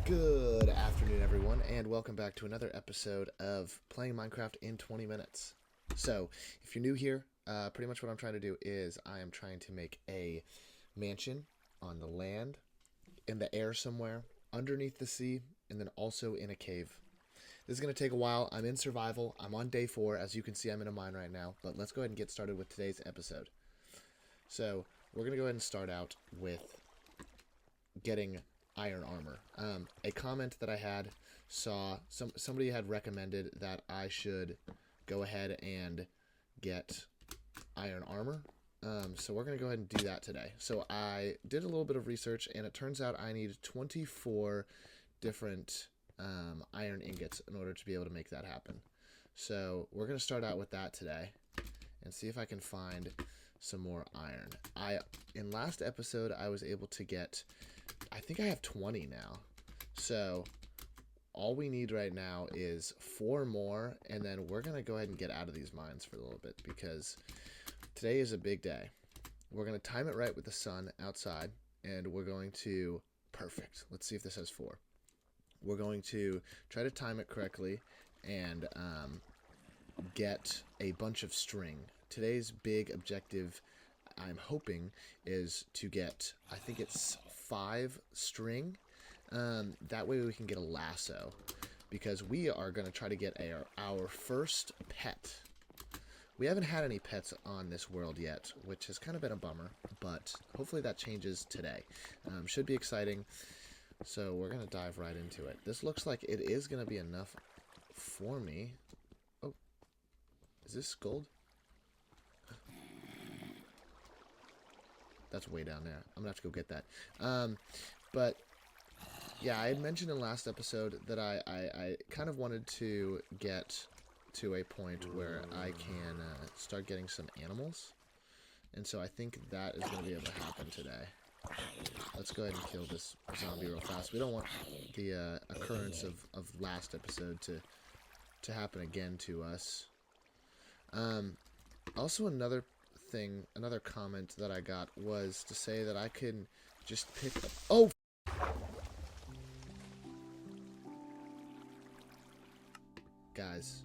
Good afternoon, everyone, and welcome back to another episode of Playing Minecraft in 20 Minutes. So, if you're new here, pretty much what I'm trying to do is I am trying to make a mansion on the land, in the air somewhere, underneath the sea, and then also in a cave. This is going to take a while. I'm in survival. I'm on day 4. As you can see, I'm in a mine right now, but let's go ahead and get started with today's episode. So, we're going to go ahead and start out with getting iron armor. A comment that I had saw somebody had recommended that I should go ahead and get iron armor. So we're going to go ahead and do that today. So I did a little bit of research, and it turns out I need 24 different iron ingots in order to be able to make that happen. So we're going to start out with that today and see if I can find some more iron. In last episode, I was able to get, I think I have 20 now. So all we need right now is 4 more, and then we're going to go ahead and get out of these mines for a little bit because today is a big day. We're going to time it right with the sun outside, and we're going to, perfect. Let's see if this has 4. We're going to try to time it correctly and get a bunch of string. Today's big objective, I'm hoping, is to get, I think it's 5 string. That way we can get a lasso, because we are going to try to get our first pet. We haven't had any pets on this world yet, which has kind of been a bummer, but hopefully that changes today. Should be exciting, so we're going to dive right into it. This looks like it is going to be enough for me. Oh, is this gold? That's way down there. I'm going to have to go get that. But yeah, I had mentioned in last episode that I kind of wanted to get to a point where I can start getting some animals. And so I think that is going to be able to happen today. Let's go ahead and kill this zombie real fast. We don't want the occurrence of last episode to happen again to us. Also, another comment that I got was to say that I can just pick... Oh! Guys.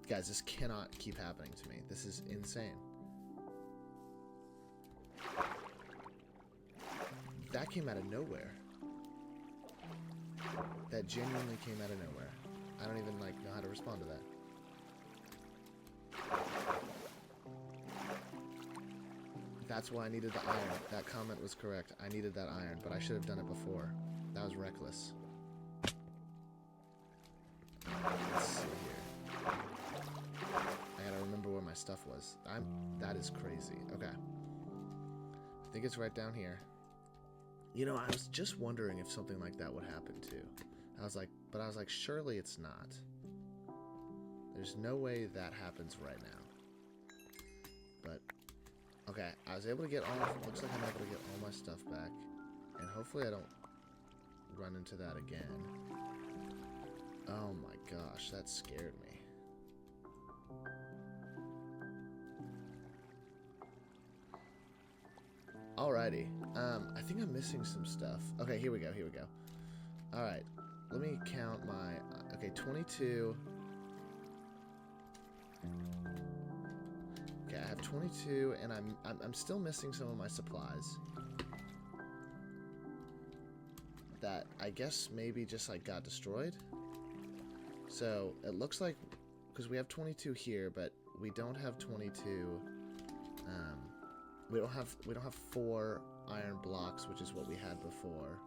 Guys, this cannot keep happening to me. This is insane. That came out of nowhere. That genuinely came out of nowhere. I don't even know how to respond to that. That's why I needed the iron. That comment was correct. I needed that iron, but I should have done it before. That was reckless. Let's see here. I gotta remember where my stuff was. That is crazy. Okay. I think it's right down here. You know, I was just wondering if something like that would happen too. I was like, surely it's not. There's no way that happens right now. But, okay, I was able to get looks like I'm able to get all my stuff back. And hopefully I don't run into that again. Oh my gosh, that scared me. Alrighty, I think I'm missing some stuff. Okay, here we go. Alright, let me count my, okay, 22. Okay, I have 22, and I'm still missing some of my supplies. That, I guess, maybe just, got destroyed. So, it looks like, because we have 22 here, but we don't have 22, we don't have 4 iron blocks, which is what we had before.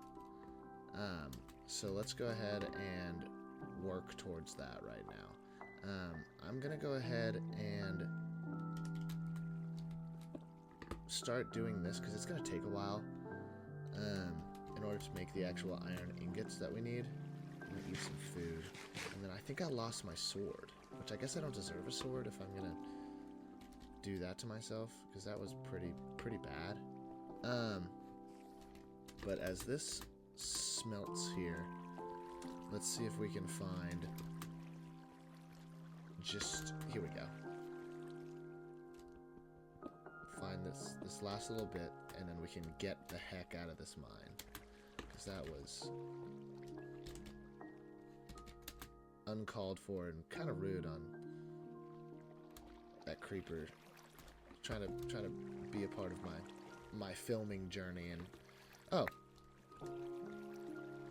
So let's go ahead and work towards that right now. I'm gonna go ahead and start doing this because it's gonna take a while in order to make the actual iron ingots that we need. I'm gonna eat some food, and then I think I lost my sword, which I guess I don't deserve a sword if I'm gonna do that to myself, because that was pretty bad. But as this smelts here, let's see if we can find here we go. find this last little bit, and then we can get the heck out of this mine. Because that was uncalled for and kind of rude on that creeper trying to be a part of my filming journey. And oh,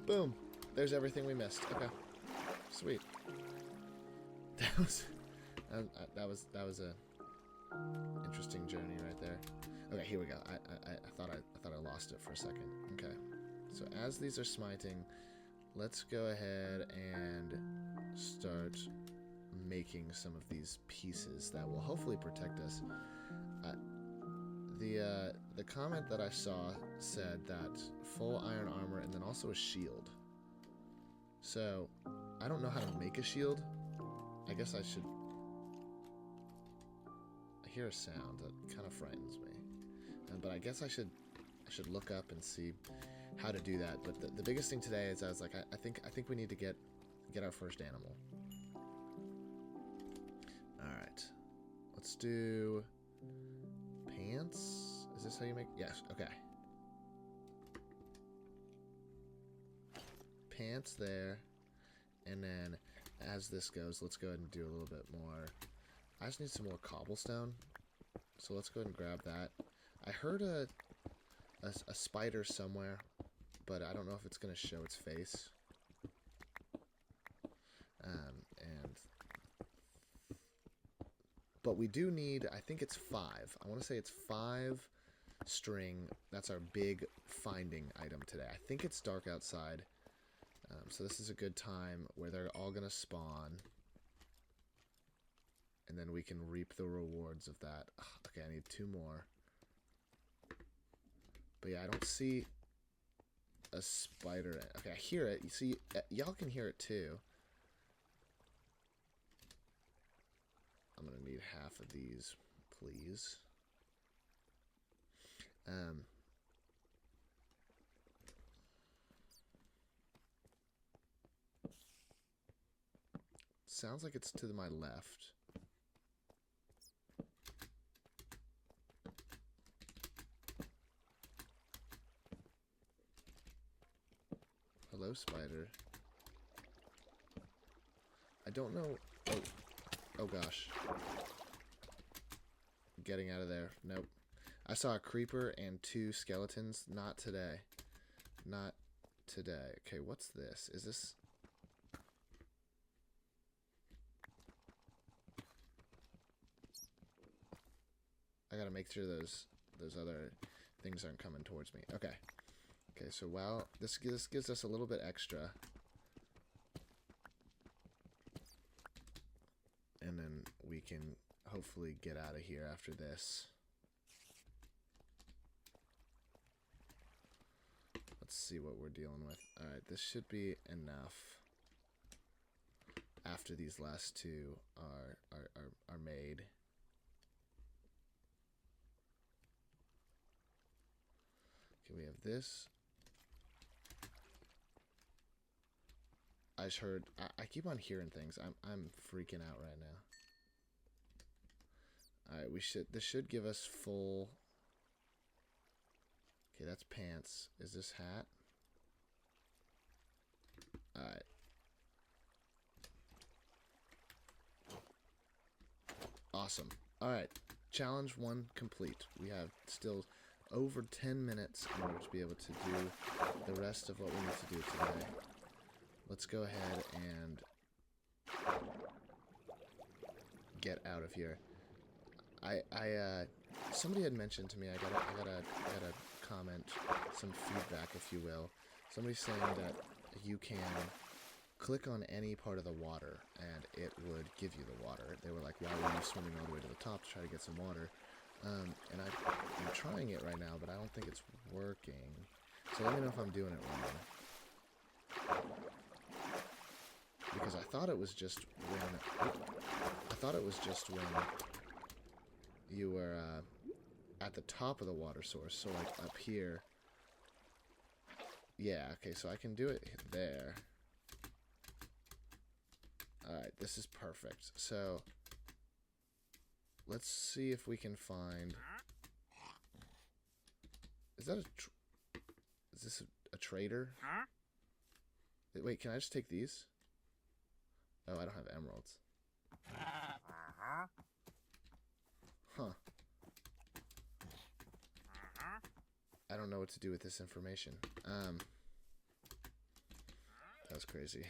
boom, there's everything we missed. Okay, sweet. That was a interesting journey right there. Okay, here we go. I thought I lost it for a second. Okay, so as these are smiting, let's go ahead and start making some of these pieces that will hopefully protect us. The comment that I saw said that full iron armor and then also a shield. So I don't know how to make a shield. I guess I should. I hear a sound that kind of frightens me, but I guess I should look up and see how to do that. But the biggest thing today is I was like, I think we need to get our first animal. All right, let's do pants. Is this how you make? Yes. Okay. Pants there, and then as this goes, let's go ahead and do a little bit more. I just need some more cobblestone, so let's go ahead and grab that. I heard a spider somewhere, but I don't know if it's going to show its face. But we do need, I think it's 5. I want to say it's 5 string. That's our big finding item today. I think it's dark outside. So this is a good time where they're all going to spawn. And then we can reap the rewards of that. Ugh, okay, I need 2 more. But yeah, I don't see a spider. Okay, I hear it. You see, y'all can hear it too. I'm going to need half of these, please. Sounds like it's to my left. Hello, spider. I don't know. Oh gosh. Getting out of there. Nope. I saw a creeper and 2 skeletons. Not today. Not today. Okay, what's this? Is this... I gotta make sure those other things aren't coming towards me. Okay. Okay, so while this gives us a little bit extra. And then we can hopefully get out of here after this. Let's see what we're dealing with. Alright, this should be enough. After these last 2 are made. Okay, we have this. I just heard. I keep on hearing things. I'm freaking out right now. All right, this should give us full. Okay, that's pants. Is this hat? All right. Awesome. All right. Challenge 1 complete. We have still over 10 minutes in order to be able to do the rest of what we need to do today. Let's go ahead and get out of here. Somebody had mentioned to me, I gotta comment, some feedback, if you will. Somebody's saying that you can click on any part of the water and it would give you the water. They were like, why were you swimming all the way to the top to try to get some water? And I'm trying it right now, but I don't think it's working. So let me know if I'm doing it wrong. Because I thought it was just when you were at the top of the water source, so like up here. Yeah, okay, so I can do it there. Alright, this is perfect. So let's see if we can find Is that is this a trader? Huh? Wait, can I just take these? Oh, I don't have emeralds. Uh-huh. Huh. Uh-huh. I don't know what to do with this information. That's crazy.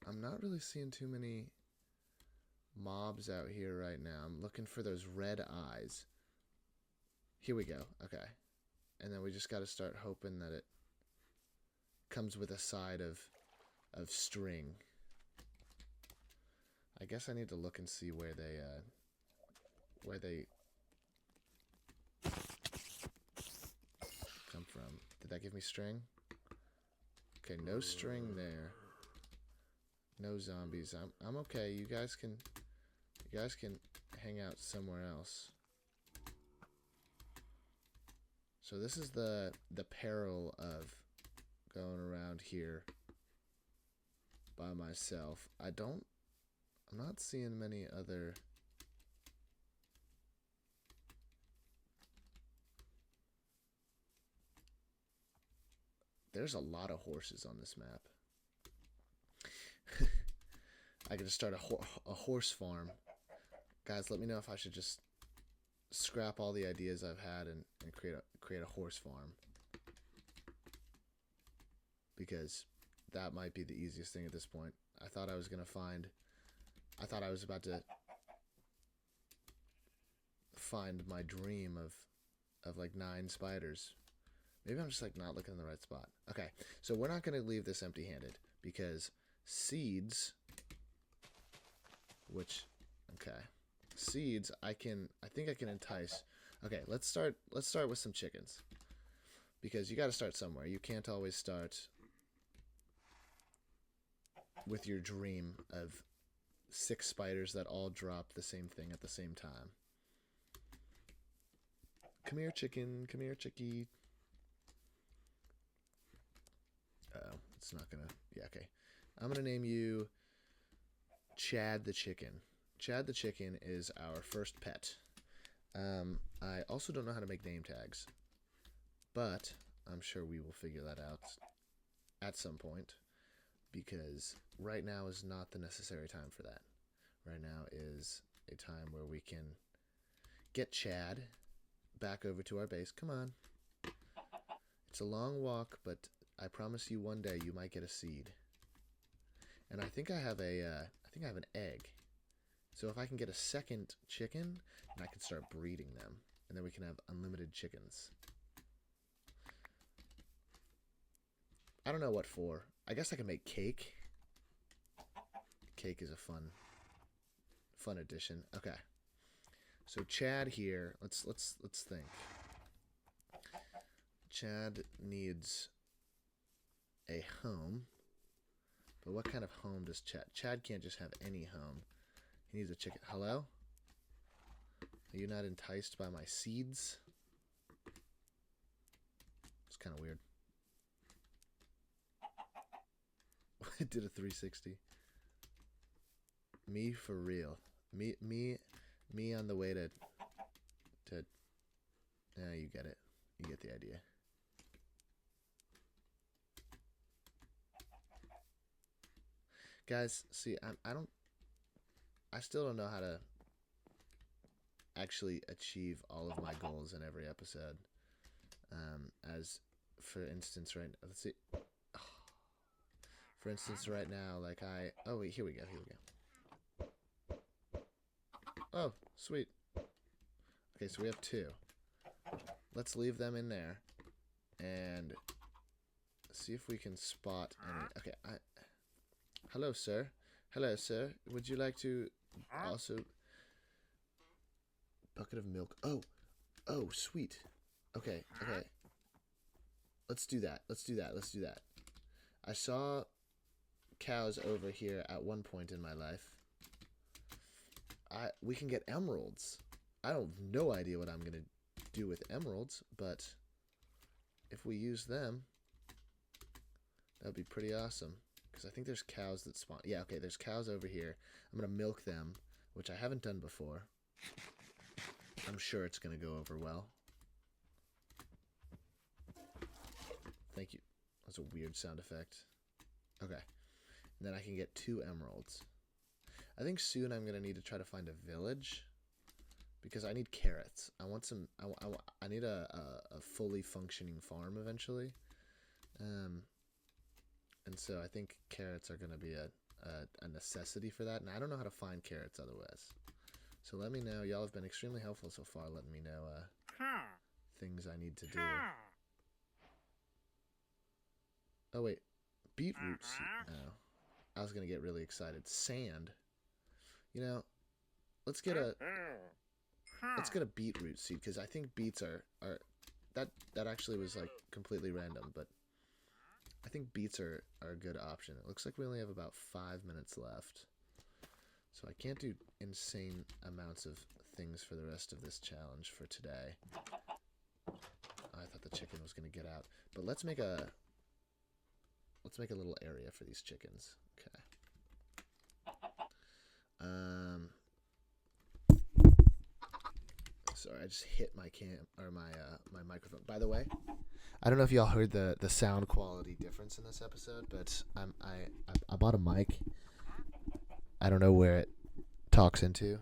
I'm not really seeing too many mobs out here right now. I'm looking for those red eyes. Here we go. Okay. And then we just got to start hoping that it comes with a side of string. I guess I need to look and see where they come from. Did that give me string? Okay, no string there. No zombies. I'm okay. You guys can hang out somewhere else. So this is the peril of going around here by myself. I'm not seeing many other There's a lot of horses on this map. I could just start a horse farm. Guys, let me know if I should just scrap all the ideas I've had and create a horse farm. Because that might be the easiest thing at this point. I thought I was about to find my dream of like 9 spiders. Maybe I'm just like not looking in the right spot. Okay, so we're not going to leave this empty-handed because seeds, seeds I think I can entice. Okay, let's start with some chickens. Because you got to start somewhere. You can't always start with your dream of 6 spiders that all drop the same thing at the same time. Come here, chicken. Come here, chickie. Uh-oh, it's not gonna... Yeah, okay. I'm gonna name you Chad the Chicken. Chad the Chicken is our first pet. I also don't know how to make name tags, but I'm sure we will figure that out at some point, because right now is not the necessary time for that. Right now is a time where we can get Chad back over to our base. Come on. It's a long walk, but I promise you one day you might get a seed. And I think I have an egg. So if I can get a second chicken, then I can start breeding them, and then we can have unlimited chickens. I don't know what for. I guess I can make cake. Cake is a fun addition. Okay. So Chad here, let's think. Chad needs a home. But what kind of home does Chad? Chad can't just have any home. He needs a chicken. Hello? Are you not enticed by my seeds? It's kind of weird. It did a 360. Me for real. Me on the way to you get it. You get the idea. Guys, see, I still don't know how to actually achieve all of my goals in every episode. As for instance, let's see. For instance, right now, like oh wait, here we go. Oh, sweet. Okay, so we have 2. Let's leave them in there and see if we can spot any. Okay, hello, sir. Hello, sir. Would you like to also... Bucket of milk. Oh, sweet. Okay. Let's do that. I saw cows over here at one point in my life. We can get emeralds. I have no idea what I'm going to do with emeralds, but if we use them, that would be pretty awesome. Because I think there's cows that spawn. Yeah, okay, there's cows over here. I'm going to milk them, which I haven't done before. I'm sure it's going to go over well. Thank you. That's a weird sound effect. Okay. And then I can get 2 emeralds. I think soon I'm going to need to try to find a village. Because I need carrots. I want some... I need a fully functioning farm eventually. And so I think carrots are going to be a necessity for that. And I don't know how to find carrots otherwise. So let me know. Y'all have been extremely helpful so far letting me know things I need to do. Oh, wait. Beetroot seed. Oh. I was going to get really excited. Sand. You know, let's get a beetroot seed, because I think beets are that actually was like completely random, but I think beets are a good option. It looks like we only have about 5 minutes left. So I can't do insane amounts of things for the rest of this challenge for today. I thought the chicken was going to get out. But let's make a little area for these chickens. Okay. Sorry, I just hit my my microphone. By the way, I don't know if y'all heard the sound quality difference in this episode, but I bought a mic. I don't know where it talks into,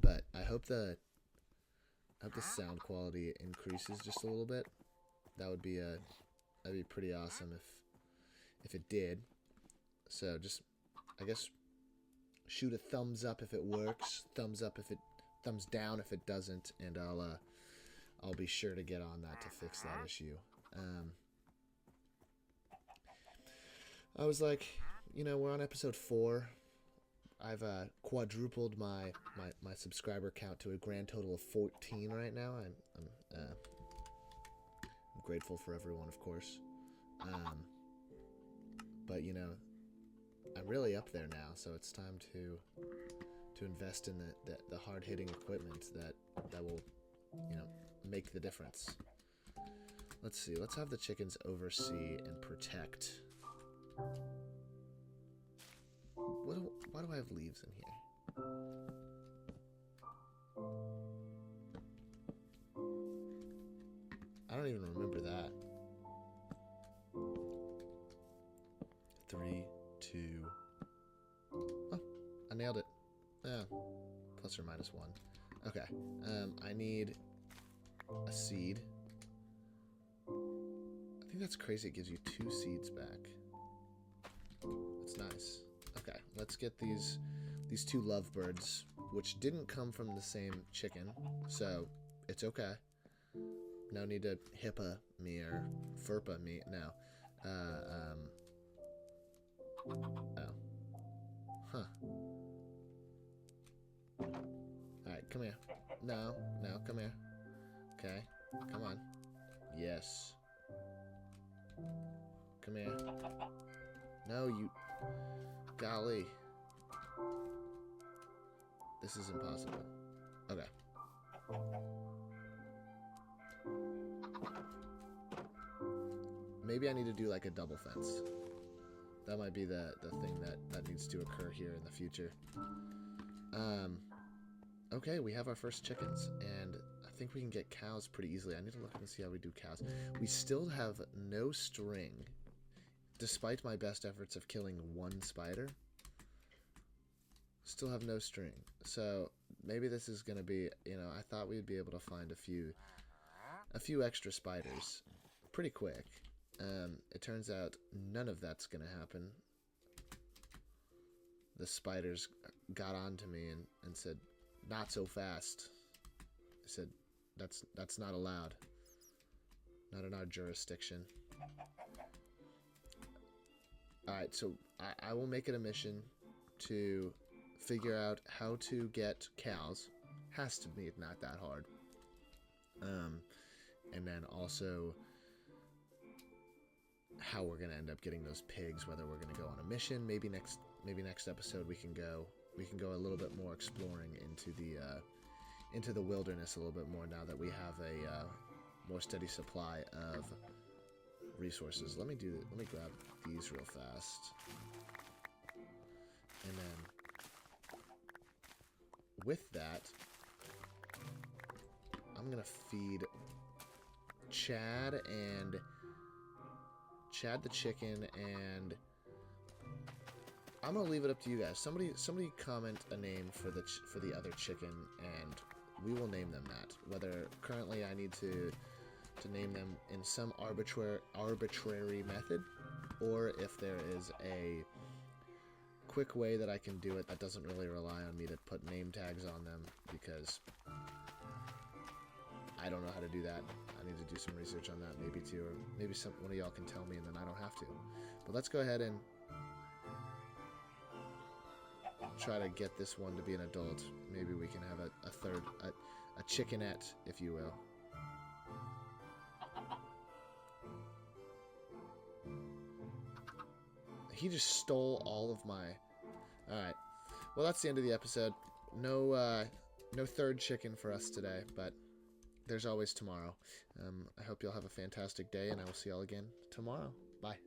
but I hope the sound quality increases just a little bit. That'd be pretty awesome if it did. So just, I guess, shoot a thumbs up if it works, thumbs down if it doesn't, and I'll be sure to get on that to fix that issue. I was like, we're on episode 4. I've quadrupled my subscriber count to a grand total of 14 right now. I'm grateful for everyone, of course. But I'm really up there now, so it's time to invest in the hard-hitting equipment that will make the difference. Let's see. Let's have the chickens oversee and protect. Why do I have leaves in here? I don't even remember that. 3, 2. Oh, I nailed it. Plus or minus 1. Okay. I need a seed. I think that's crazy. It gives you 2 seeds back. That's nice. Okay, let's get these 2 lovebirds, which didn't come from the same chicken, so it's okay. No need to HIPAA me or FERPA me. No. Oh. Huh. Alright, come here. No, come here. Okay, come on. Yes. Come here. No, you... Golly. This is impossible. Okay. Maybe I need to do like a double fence. That might be the thing that needs to occur here in the future. Okay, we have our first chickens, and I think we can get cows pretty easily. I need to look and see how we do cows. We still have no string, despite my best efforts of killing 1 spider. Still have no string. So maybe this is going to be, I thought we'd be able to find a few extra spiders pretty quick. It turns out none of that's going to happen. The spiders got onto me and said, "Not so fast." I said, that's not allowed. Not in our jurisdiction. Alright, so I will make it a mission to figure out how to get cows. Has to be not that hard. And then also how we're gonna end up getting those pigs, whether we're gonna go on a mission. Maybe next episode we can go a little bit more exploring into the wilderness a little bit more now that we have a more steady supply of resources. Let me grab these real fast. And then with that, I'm gonna feed Chad the chicken, and I'm gonna leave it up to you guys. Somebody comment a name for the other chicken, and we will name them that. Whether currently I need to name them in some arbitrary method, or if there is a quick way that I can do it that doesn't really rely on me to put name tags on them, because I don't know how to do that. I need to do some research on that, maybe too, or maybe one of y'all can tell me and then I don't have to. But let's go ahead and try to get this one to be an adult. Maybe we can have a third, a chickenette, if you will. He just stole all of my... Alright. Well, that's the end of the episode. No third chicken for us today, but there's always tomorrow. I hope y'all have a fantastic day, and I will see y'all again tomorrow. Bye.